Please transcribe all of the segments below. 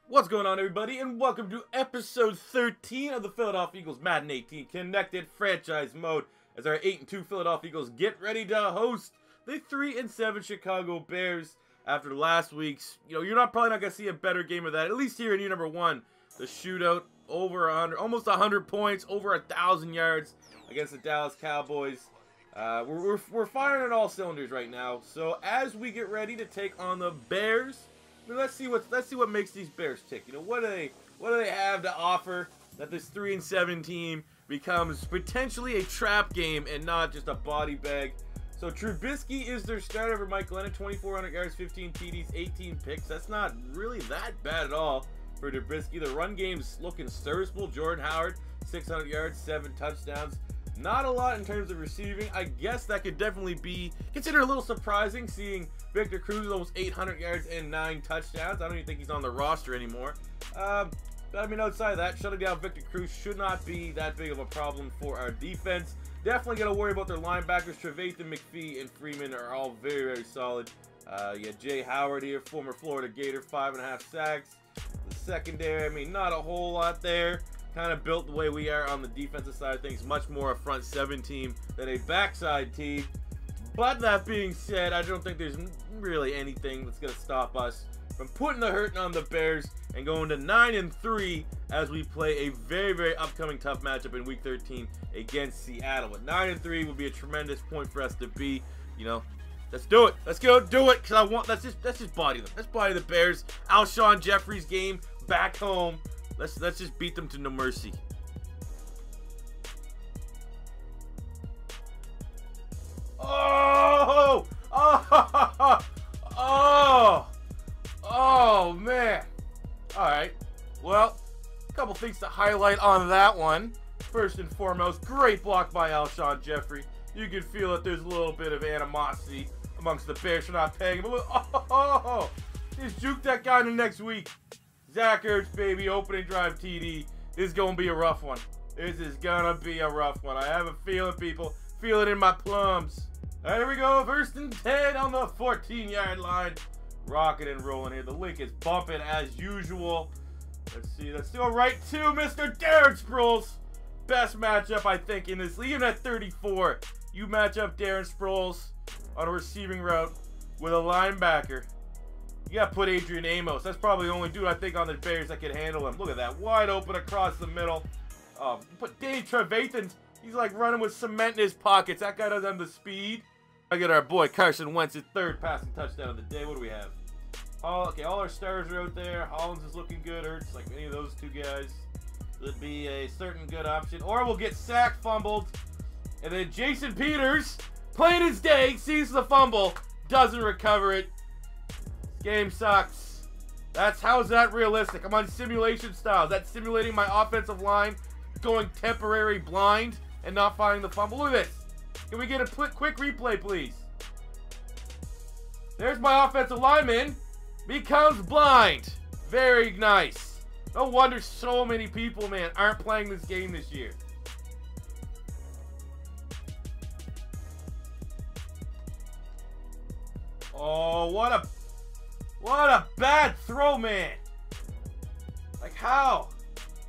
What's going on, everybody, and welcome to episode 13 of the Philadelphia Eagles Madden 18 Connected Franchise Mode as our 8-2 Philadelphia Eagles get ready to host the 3-7 Chicago Bears after last week's. You're probably not going to see a better game of that, at least here in year number one. The shootout, over 100, almost 100 points, over 1,000 yards against the Dallas Cowboys. We're firing at all cylinders right now. So as we get ready to take on the Bears, let's see what makes these Bears tick. What do they have to offer that this 3-7 team becomes potentially a trap game and not just a body bag. So Trubisky is their starter over Mike Glennon, 2,400 yards, 15 TDs, 18 picks. That's not really that bad at all for Trubisky. The run game's looking serviceable. Jordan Howard, 600 yards, 7 touchdowns. Not a lot in terms of receiving. I guess that could definitely be considered a little surprising, seeing Victor Cruz with almost 800 yards and 9 touchdowns. I don't even think he's on the roster anymore. But I mean, outside of that, shutting down Victor Cruz should not be that big of a problem for our defense. Definitely got to worry about their linebackers. Trevathan, McPhee, and Freeman are all very, very solid. Jay Howard here, former Florida Gator, 5.5 sacks. The secondary, I mean, not a whole lot there. Kind of built the way we are on the defensive side of things, much more a front 7 team than a backside team. But that being said, I don't think there's really anything that's going to stop us from putting the hurting on the Bears and going to 9-3 as we play a very, very upcoming tough matchup in Week 13 against Seattle. But 9-3 would be a tremendous point for us to be. Let's do it. Let's go do it, because let's just body them. Let's body the Bears. Alshon Jeffrey's game back home. Let's just beat them to no mercy. Oh! Oh! Oh! Oh, man. All right. Well, a couple things to highlight on that one. First and foremost, great block by Alshon Jeffrey. You can feel that there's a little bit of animosity amongst the Bears for not paying him. Oh! Just juke that guy in the next week. Zach Ertz, baby, opening drive TD. This is going to be a rough one. This is going to be a rough one. I have a feeling, people. Feel it in my plums. All right, here we go. First and 10 on the 14-yard line. Rocking and rolling here. The link is bumping as usual. Let's see. Let's go right to Mr. Darren Sproles. Best matchup, I think, in this league. Even at 34, you match up Darren Sproles on a receiving route with a linebacker. You got to put Adrian Amos. That's probably the only dude I think on the Bears that can handle him. Look at that. Wide open across the middle. Put Danny Trevathan. He's like running with cement in his pockets. That guy doesn't have the speed. I get our boy Carson Wentz's third passing touchdown of the day. What do we have? Okay, all our stars are out there. Hollins is looking good. Ertz, like any of those two guys, would be a certain good option. Or we'll get sacked, fumbled. And then Jason Peters, plain as day, sees the fumble, doesn't recover it. Game sucks. How's that realistic? I'm on simulation style. That's simulating my offensive line going temporary blind and not finding the fumble. Look at this. Can we get a quick replay, please? There's my offensive lineman. Becomes blind. Very nice. No wonder so many people, man, aren't playing this game this year. Oh, what a bad throw, man. Like, how?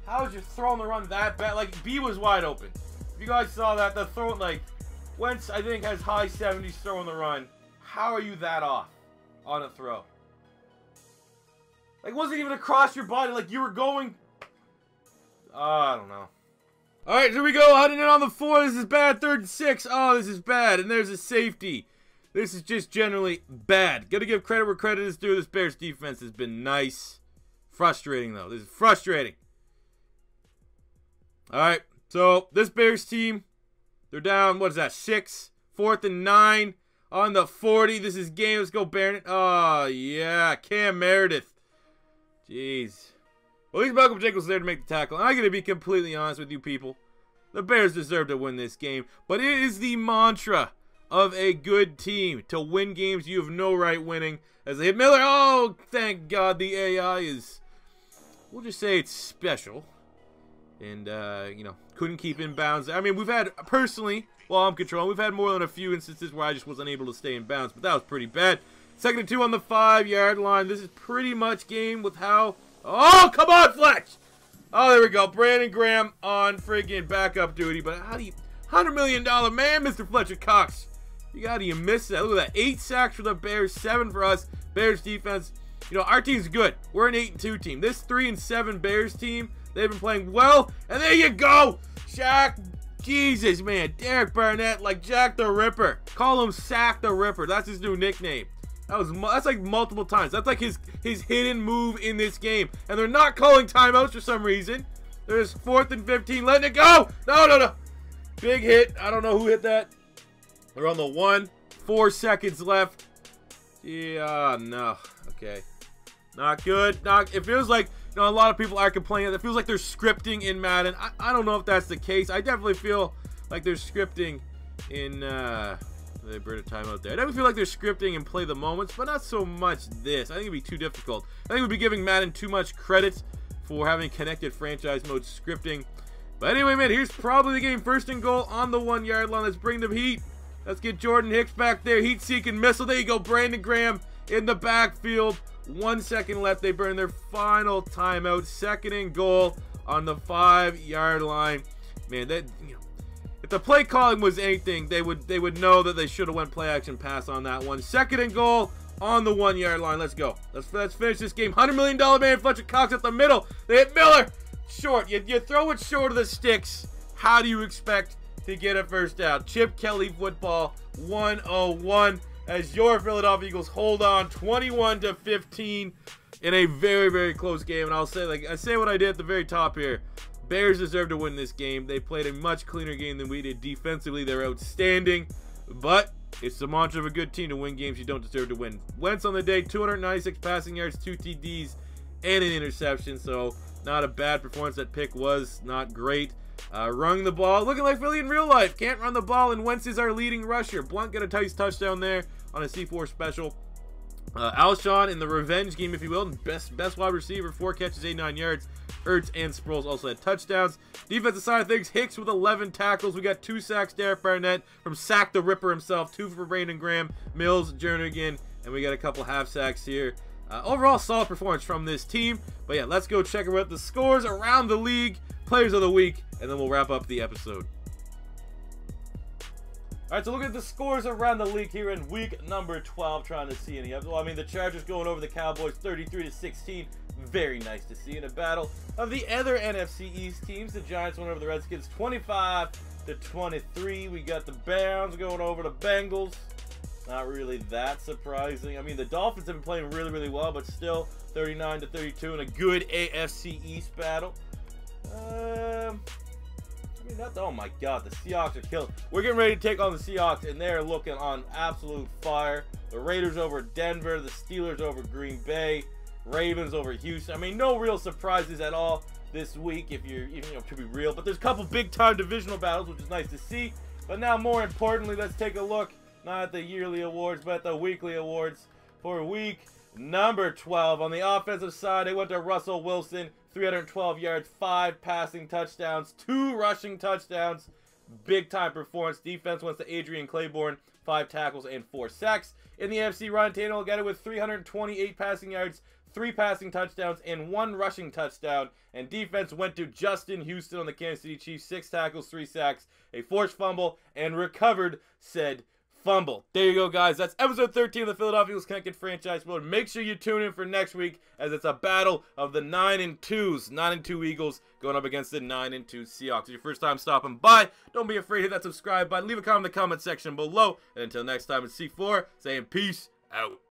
How is your throw on the run that bad? Like, B was wide open. If you guys saw that, the throw, like, Wentz, I think, has high 70s throw on the run. How are you that off on a throw? Like, wasn't even across your body. Like, you were going... I don't know. All right, here we go. Hunting it on the 4. This is bad. 3rd and 6. Oh, this is bad. And there's a safety. This is just generally bad. Got to give credit where credit is due. This Bears defense has been nice. Frustrating, though. This is frustrating. All right, so this Bears team, they're down, what is that, 6? 4th and 9 on the 40. This is game. Let's go, Barrett. Oh, yeah, Cam Meredith. Jeez. Well, at least Malcolm Jenkins was there to make the tackle. I'm going to be completely honest with you people. The Bears deserve to win this game, but it is the mantra of a good team to win games you have no right winning. As they hit Miller, oh, thank God the AI is, we'll just say it's special. And, couldn't keep in bounds. I mean, we've had, personally, while I'm controlling, we've had more than a few instances where I just wasn't able to stay in bounds, but that was pretty bad. 2nd and 2 on the 5-yard line. This is pretty much game with how Oh, come on, Fletch! Oh, there we go. Brandon Graham on friggin' backup duty. But how do you... $100 million man, Mr. Fletcher Cox. How do you miss that? Look at that. 8 sacks for the Bears, 7 for us. Bears defense. You know, our team's good. We're an 8-2 team. This 3-7 Bears team, they've been playing well. And there you go. Shaq. Jesus, man. Derek Barnett, like Jack the Ripper. Call him Sack the Ripper. That's his new nickname. That's like multiple times. That's like his hidden move in this game. And they're not calling timeouts for some reason. There's 4th and 15. Letting it go. No. Big hit. I don't know who hit that. We're on the 1. 4 seconds left. Yeah, no. Okay. Not good. It feels like, you know, a lot of people are complaining. It feels like there's scripting in Madden. I don't know if that's the case. I definitely feel like there's scripting in... They burned a timeout there. I definitely feel like they're scripting and play the moments, but not so much this. I think it'd be too difficult. I think we'd be giving Madden too much credit for having connected franchise mode scripting. But anyway, man, here's probably the game. 1st and goal on the 1-yard line. Let's bring the heat. Let's get Jordan Hicks back there. Heat-seeking missile. There you go. Brandon Graham in the backfield. 1 second left. They burn their final timeout. 2nd and goal on the 5-yard line. Man, that, you know, if the play calling was anything, they would know that they should have went play action pass on that one. 2nd and goal on the 1-yard line. Let's go. Let's finish this game. $100 million man, Fletcher Cox at the middle. They hit Miller. Short. You throw it short of the sticks. How do you expect to get a first down? Chip Kelly football 101 as your Philadelphia Eagles hold on 21-15 in a very, very close game. And I'll say, like I say what I did at the very top here. Bears deserve to win this game. They played a much cleaner game than we did. Defensively, they're outstanding. But it's the mantra of a good team to win games you don't deserve to win. Wentz on the day, 296 passing yards, 2 TDs, and an interception. So not a bad performance. That pick was not great. Running the ball, looking like Philly in real life. Can't run the ball, and Wentz is our leading rusher. Blunt got a tight touchdown there on a C4 special. Alshon in the revenge game, if you will, best wide receiver, 4 catches, 89 yards. Ertz and Sproles also had touchdowns. Defensive side of things, Hicks with 11 tackles. We got 2 sacks, Derek Barnett from Sack the Ripper himself, 2 for Brandon Graham, Mills, Jernigan, and we got a couple half sacks here. Overall, solid performance from this team. But yeah, let's go check out the scores around the league, players of the week, and then we'll wrap up the episode. All right, so look at the scores around the league here in week number 12. Trying to see any of them. Well, I mean, the Chargers going over the Cowboys 33-16. Very nice to see in a battle of the other NFC East teams. The Giants went over the Redskins 25-23. We got the Browns going over the Bengals. Not really that surprising. I mean, the Dolphins have been playing really, really well, but still 39-32 in a good AFC East battle. Oh my God, the Seahawks are killing. We're getting ready to take on the Seahawks, and they're looking on absolute fire. The Raiders over Denver, the Steelers over Green Bay, Ravens over Houston. I mean, no real surprises at all this week, if you're, you know, to be real. But there's a couple big-time divisional battles, which is nice to see. But now, more importantly, let's take a look not at the yearly awards, but at the weekly awards for week number 12. On the offensive side, they went to Russell Wilson. 312 yards, 5 passing touchdowns, 2 rushing touchdowns. Big time performance. Defense went to Adrian Claiborne, 5 tackles and 4 sacks. In the NFC, Ryan Tannehill got it with 328 passing yards, 3 passing touchdowns, and 1 rushing touchdown. And defense went to Justin Houston on the Kansas City Chiefs, 6 tackles, 3 sacks, a forced fumble, and recovered said fumble. There you go, guys. That's episode 13 of the Philadelphia Eagles Connected Franchise Mode. Make sure you tune in for next week, as it's a battle of the 9-2s. 9-2 Eagles going up against the 9-2 Seahawks. If it's your first time stopping by, don't be afraid to hit that subscribe button. Leave a comment in the comment section below. And until next time, it's C4 saying peace out.